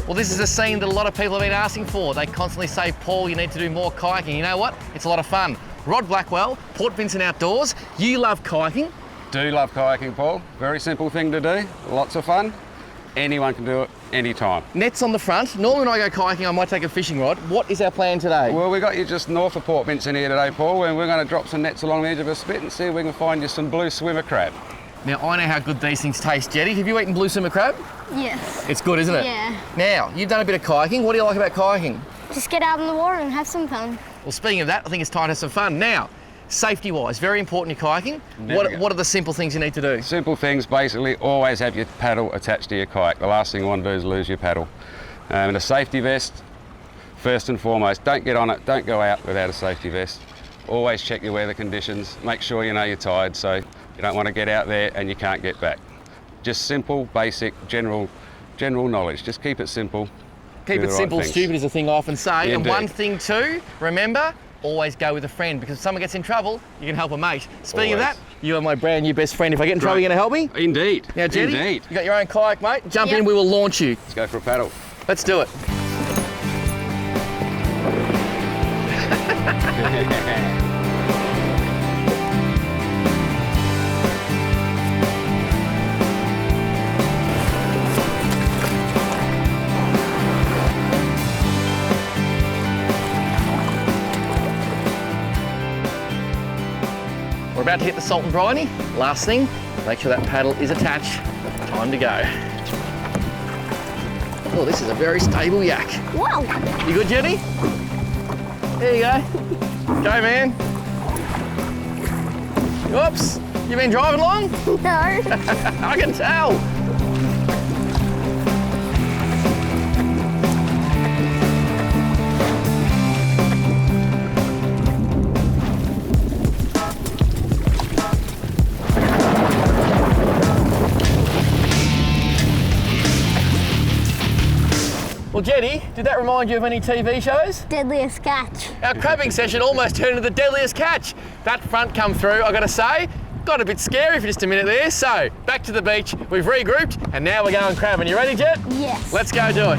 Well, this is a scene that a lot of people have been asking for. They constantly say, Paul, you need to do more kayaking. You know what? It's a lot of fun. Rod Blackwell, Port Vincent Outdoors. You love kayaking. Do love kayaking, Paul. Very simple thing to do. Lots of fun. Anyone can do it anytime. Nets on the front. Normally when I go kayaking, I might take a fishing rod. What is our plan today? Well, we got you just north of Port Vincent here today, Paul, and we're going to drop some nets along the edge of a spit and see if we can find you some blue swimmer crab. Now, I know how good these things taste, Jetty. Have you eaten blue swimmer crab? Yes. It's good, isn't it? Yeah. Now, you've done a bit of kayaking. What do you like about kayaking? Just get out in the water and have some fun. Well, speaking of that, I think it's time to have some fun. Now, safety-wise, very important in kayaking. What are the simple things you need to do? Simple things, basically, always have your paddle attached to your kayak. The last thing you want to do is lose your paddle. And a safety vest, first and foremost. Don't get on it, don't go out without a safety vest. Always check your weather conditions. Make sure you know your tide, so you don't want to get out there and you can't get back. Just simple, basic, general knowledge. Just keep it simple. Keep it simple. Stupid is a thing I often say. Yeah, and one thing too, remember, always go with a friend, because if someone gets in trouble, you can help a mate. Speaking of that, you are my brand new best friend. If I get in trouble, you're going to help me? Indeed. Now, Jetty, Indeed. you got your own kayak, mate. Jump in, we will launch you. Let's go for a paddle. Let's do it. We're about to hit the salt and briny. Last thing, make sure that paddle is attached. Time to go. Oh, this is a very stable yak. Wow. You good, Jenny? There you go. Go, man. Whoops. You been driving long? No. I can tell. Well, Jetty, did that remind you of any TV shows? Deadliest catch. Our crabbing session almost turned into the deadliest catch. That front come through, I gotta say, got a bit scary for just a minute there. So, back to the beach, we've regrouped, and now we're going crabbing. You ready, Jet? Yes. Let's go do it.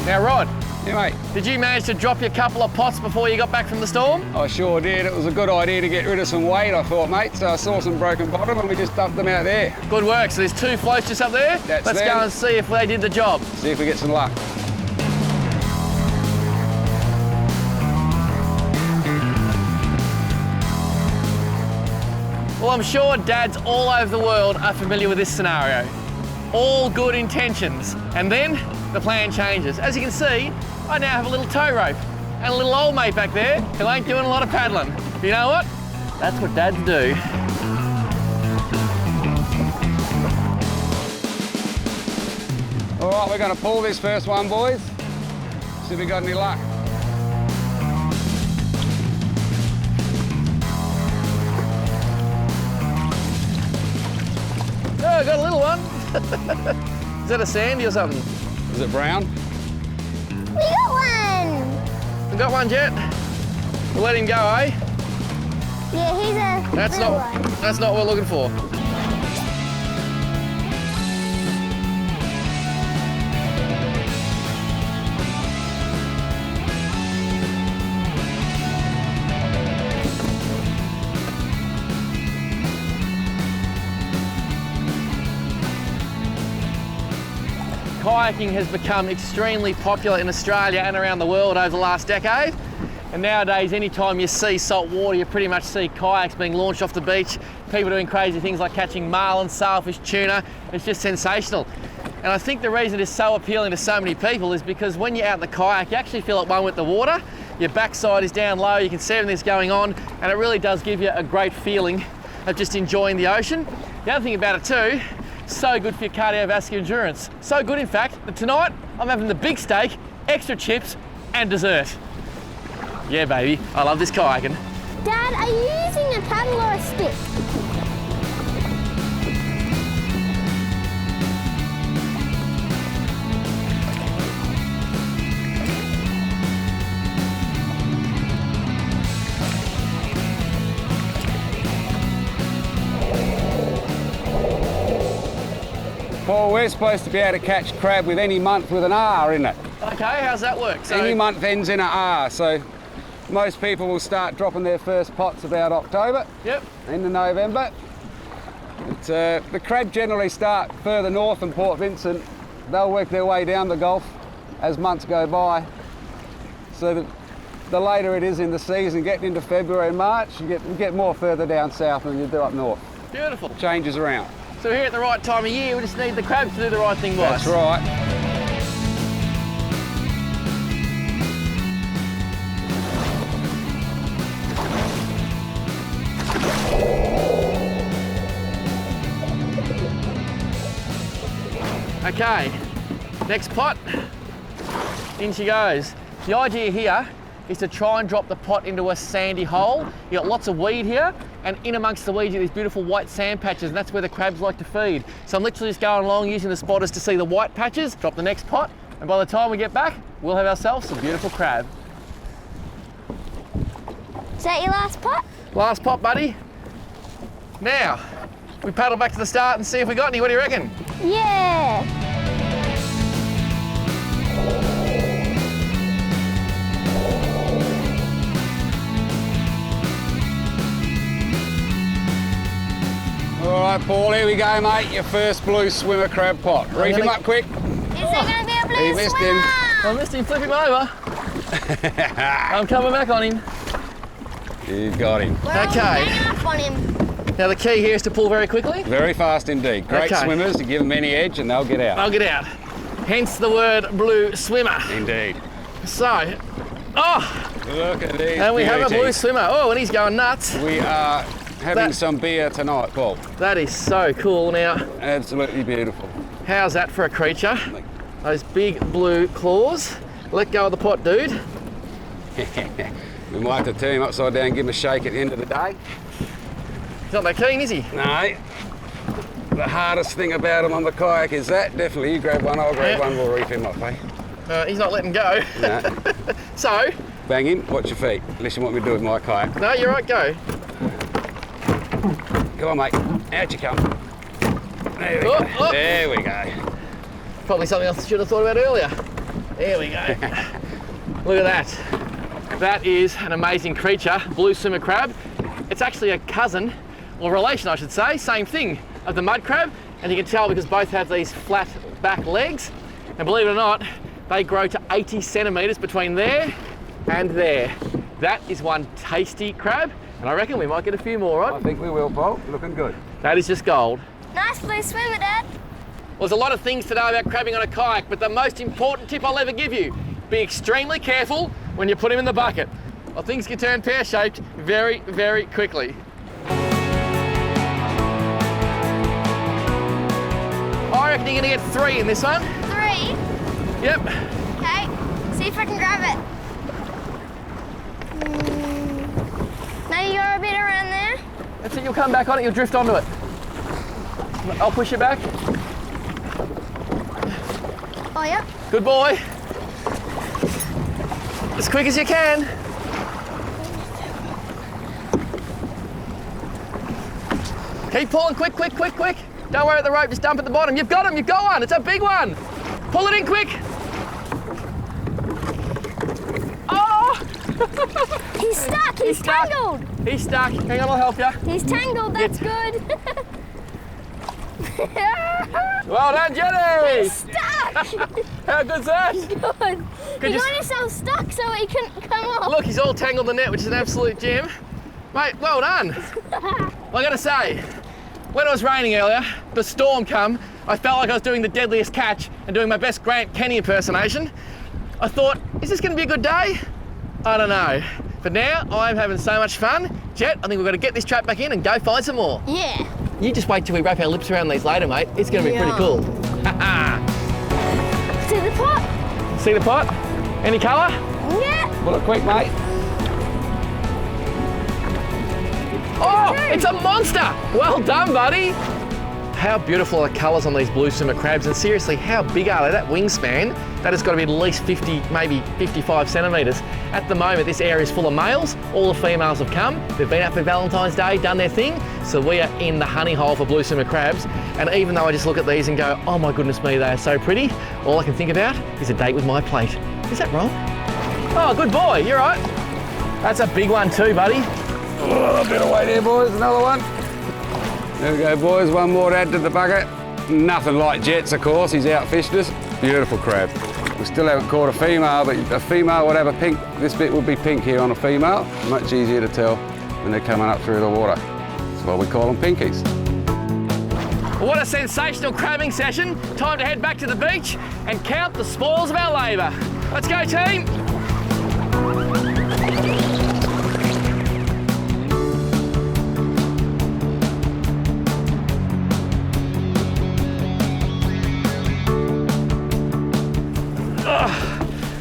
Now, Rod. Yeah, mate. Did you manage to drop your couple of pots before you got back from the storm? I sure did. It was a good idea to get rid of some weight, I thought, mate. So I saw some broken bottom and we just dumped them out there. Good work. So there's 2 floats just up there. That's Let's them. go and see if they did the job. See if we get some luck. Well, I'm sure dads all over the world are familiar with this scenario. All good intentions. And then the plan changes. As you can see, I now have a little tow rope and a little old mate back there who ain't doing a lot of paddling. You know what? That's what dads do. All right, we're going to pull this first one, boys. See if we got any luck. Oh, I got a little one. Is that a sandy or something? Is it brown? We got one. We got one, Jet. We'll let him go, eh? Yeah, he's a That's little not, one. that's not what we're looking for. Kayaking has become extremely popular in Australia and around the world over the last decade. And nowadays, anytime you see salt water, you pretty much see kayaks being launched off the beach, people doing crazy things like catching marlin, sailfish, tuna. It's just sensational. And I think the reason it is so appealing to so many people is because when you're out in the kayak, you actually feel at one with the water. Your backside is down low, you can see everything that's going on, and it really does give you a great feeling of just enjoying the ocean. The other thing about it too, so good for your cardiovascular endurance. So good, in fact, that tonight I'm having the big steak, extra chips, and dessert. Yeah, baby, I love this kayaking. Dad, are you using a paddle or a stick? Paul, we're supposed to be able to catch crab with any month with an R in it. Okay, how's that work? So, Any month ends in an R, so most people will start dropping their first pots about October, yep. into November. The crab generally start further north than Port Vincent. They'll work their way down the Gulf as months go by. So the later it is in the season, getting into February and March, you get more further down south than you do up north. Beautiful. Changes around. So we're here at the right time of year, we just need the crabs to do the right thing by us. That's right. Okay, next pot, in she goes. The idea here is to try and drop the pot into a sandy hole. You got lots of weed here, and in amongst the weeds you get these beautiful white sand patches, and that's where the crabs like to feed. So I'm literally just going along using the spotters to see the white patches, drop the next pot, and by the time we get back, we'll have ourselves some beautiful crab. Is that your last pot? Last pot, buddy. Now, we paddle back to the start and see if we got any. What do you reckon? Yeah. All right, Paul, here we go, mate. Your first blue swimmer crab pot. Reef him up quick. Is there going to be a blue He missed him. swimmer? I missed him, flip him over. I'm coming back on him. You've got him. We're all Okay. hanging up on him. Now the key here is to pull very quickly. Very fast indeed. Great Okay. swimmers, you give them any edge and they'll get out. I'll get out. Hence the word blue swimmer. Indeed. So, oh, Look at these and we have a blue beauties. swimmer. Oh, and he's going nuts. We are having That- some beer tonight, Paul. That is so cool. Now, Absolutely beautiful. how's that for a creature? Those big blue claws. Let go of the pot, dude. We might have to turn him upside down and give him a shake at the end of the day. He's not that keen, is he? No. The hardest thing about him on the kayak is that. Definitely, you grab one, I'll grab Yeah. one, we'll reef him up, eh? He's not letting go. No. So, Bang him, watch your feet, unless you want me to do it with my kayak. no, you're right, go. Come on, mate. Out you come. There we Oh, go. oh. There we go. Probably something else I should have thought about earlier. There we go. Look at that. That is an amazing creature, blue swimmer crab. It's actually a cousin, or relation I should say, same thing, of the mud crab. And you can tell because both have these flat back legs. And believe it or not, they grow to 80 centimetres between there and there. That is one tasty crab, and I reckon we might get a few more, I right? think we will, Paul. Looking good. That is just gold. Nice blue swimmer, Dad. Well, there's a lot of things to know about crabbing on a kayak, but the most important tip I'll ever give you, be extremely careful when you put him in the bucket, or things can turn pear-shaped very, very quickly. I reckon you're gonna get 3 in this one. 3. Yep. Okay. See if I can grab it. Maybe you're a bit around there. That's it, you'll come back on it, you'll drift onto it. I'll push you back. Oh, yep. Good boy. As quick as you can. Keep pulling, quick, quick, quick, quick. Don't worry about the rope, just dump at the bottom. You've got him, you've got one. It's a big one. Pull it in quick. Oh! He's stuck. He's stuck. tangled. He's stuck. Hang on, I'll help you. He's tangled. That's good. Well done, Jenny. Stuck. How good's that? Good. Could He you got himself stuck so he couldn't come off. Look, he's all tangled in the net, which is an absolute gem. Mate, well done. Well, I gotta say, when it was raining earlier, the storm come, I felt like I was doing the deadliest catch and doing my best Grant Kenny impersonation. I thought, is this gonna be a good day? I don't know. But now I'm having so much fun. Jet, I think we've got to get this trap back in and go find some more. Yeah. You just wait till we wrap our lips around these later, mate. It's gonna be pretty cool. See the pot? See the pot? Any colour? Yeah. Pull it quick, mate. Oh, it's a monster! Well done, buddy. How beautiful are the colours on these blue swimmer crabs, and seriously, how big are they? That wingspan, that has got to be at least 50, maybe 55 centimetres. At the moment, this area is full of males. All the females have come. They've been out for Valentine's Day, done their thing. So we are in the honey hole for blue swimmer crabs. And even though I just look at these and go, oh my goodness me, they are so pretty, all I can think about is a date with my plate. Is that wrong? Oh, good boy, you're right. That's a big one too, buddy. Oh, a bit of weight here, boys. Another one. There we go, boys. One more to add to the bucket. Nothing like Jet's, of course. He's outfished us. Beautiful crab. We still haven't caught a female, but a female would have a pink. This bit would be pink here on a female. Much easier to tell when they're coming up through the water. That's why we call them pinkies. What a sensational crabbing session. Time to head back to the beach and count the spoils of our labour. Let's go, team.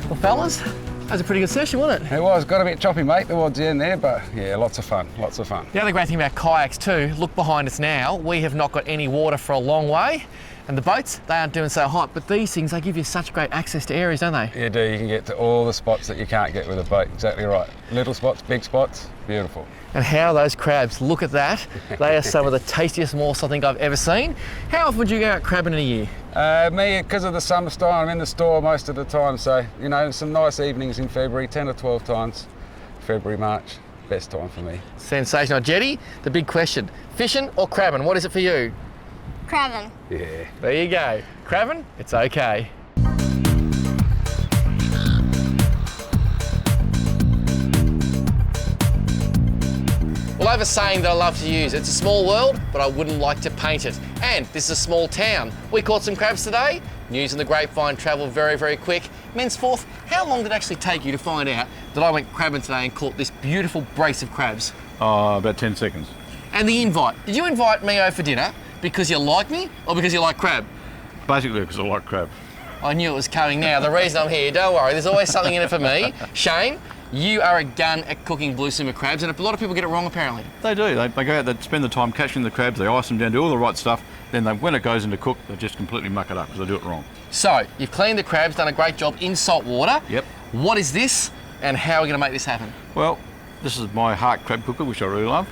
Well, fellas, that was a pretty good session, wasn't it? It was. Got a bit choppy, mate, towards the end there, but yeah, lots of fun, lots of fun. The other great thing about kayaks too, look behind us now, we have not got any water for a long way, and the boats, they aren't doing so hot, but these things, they give you such great access to areas, don't they? You do. You can get to all the spots that you can't get with a boat. Exactly right. Little spots, big spots, beautiful. And how those crabs, look at that. They are some of the tastiest morsels I think I've ever seen. How often would you go out crabbing in a year? Me, because of the summer style, I'm in the store most of the time, so, you know, some nice evenings in February, 10 or 12 times. February, March, best time for me. Sensational. Jetty, the big question, fishing or crabbing? What is it for you? Crabbing. Yeah. There you go. Crabbing, it's okay. Well, I have a saying that I love to use. It's a small world, but I wouldn't like to paint it. And this is a small town. We caught some crabs today. News in the grapevine travelled very, very quick. Menceforth, how long did it actually take you to find out that I went crabbing today and caught this beautiful brace of crabs? About 10 seconds. And the invite. Did you invite me over for dinner because you like me or because you like crab? Basically because I like crab. I knew it was coming now. The reason I'm here, don't worry, there's always something in it for me. Shane, you are a gun at cooking blue swimmer crabs, and a lot of people get it wrong apparently. They do. They go out, they spend the time catching the crabs, they ice them down, do all the right stuff, then when it goes into cook, they just completely muck it up because they do it wrong. So, you've cleaned the crabs, done a great job in salt water. Yep. What is this, and how are we going to make this happen? Well, this is my heart crab cooker, which I really love.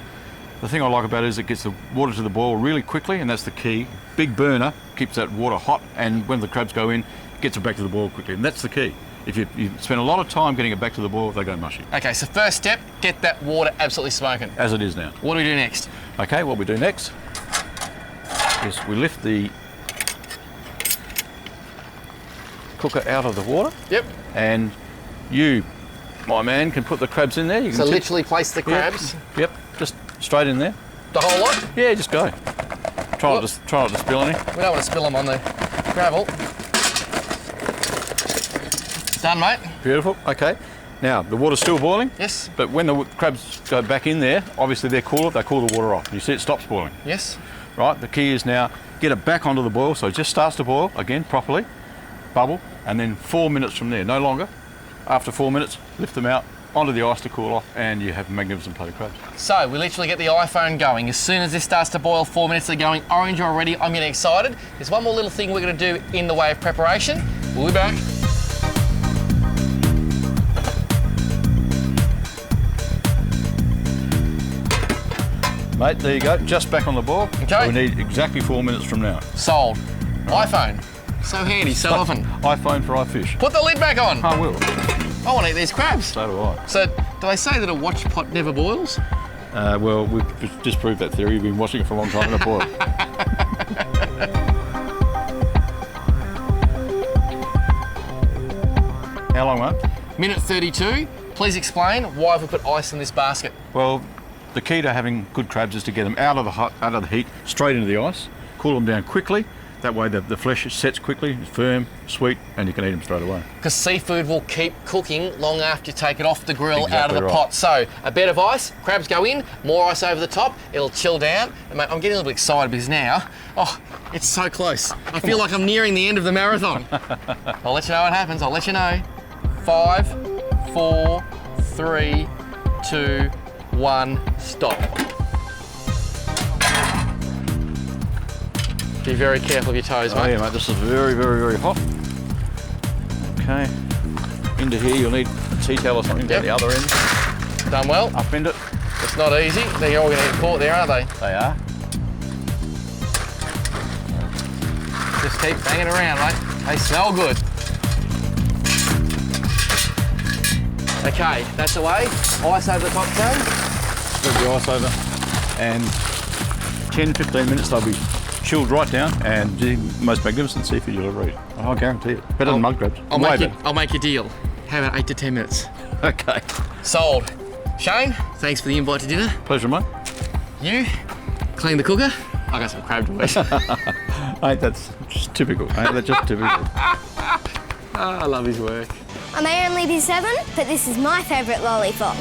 The thing I like about it is it gets the water to the boil really quickly, and that's the key. Big burner keeps that water hot, and when the crabs go in, it gets it back to the boil quickly, and that's the key. If you spend a lot of time getting it back to the boil, they go mushy. Okay, so first step, get that water absolutely smoking. As it is now. What do we do next? Okay, what we do next is we lift the cooker out of the water. Yep. And you, my man, can put the crabs in there. You can So literally place the crabs? Yep, just straight in there. The whole lot? Yeah, just go. Try not to spill any. We don't want to spill them on the gravel. Done, mate. Beautiful. Okay. Now the water's still boiling. Yes. But when the crabs go back in there, obviously they're cooler. They cool the water off. You see it stops boiling. Yes. Right. The key is now get it back onto the boil, so it just starts to boil again properly, bubble, and then 4 minutes from there, no longer. After 4 minutes, lift them out onto the ice to cool off, and you have a magnificent plate of crabs. So we literally get the iPhone going. As soon as this starts to boil, 4 minutes, they're going orange already. I'm getting excited. There's one more little thing we're going to do in the way of preparation. We'll be back. Mate, there you go, just back on the boil. Okay. We need exactly 4 minutes from now. Sold. iPhone. So handy, so often. iPhone for iFish. Put the lid back on. I will. I want to eat these crabs. So do I. So, do they say that a watch pot never boils? Well, we've disproved that theory. We've been watching it for a long time and it boiled. How long, mate? Minute 32. Please explain why have we put ice in this basket? Well, the key to having good crabs is to get them out of the heat, straight into the ice, cool them down quickly, That way the flesh sets quickly, it's firm, sweet, and you can eat them straight away. Because seafood will keep cooking long after you take it off the grill, out Exactly of the right. pot. So a bed of ice, crabs go in, more ice over the top, it'll chill down. And mate, I'm getting a little bit excited because now, oh, it's so close. I feel like I'm nearing the end of the marathon. I'll let you know what happens, I'll let you know. 5, 4, 3, 2, 1, stop. Be very careful of your toes, mate. Oh yeah, mate, this is very, very, very hot. Okay, into here you'll need a tea towel or something down the other end. Done well. Upend it. It's not easy. They're all going to get caught there, aren't they? They are. Just keep banging around, mate. They smell good. Okay, that's away. Ice over the top, Shane. Spread the ice over, and 10-15 minutes they'll be chilled right down, and the most magnificent seafood you'll ever eat. I guarantee it. Better than mud crabs. I'll make a deal. How about 8 to 10 minutes? Okay. Sold. Shane, thanks for the invite to dinner. Pleasure, mate. You, clean the cooker. I got some crab to eat. Ain't that's just typical. Ain't that just typical? I love his work. I may only be 7, but this is my favourite lollipop.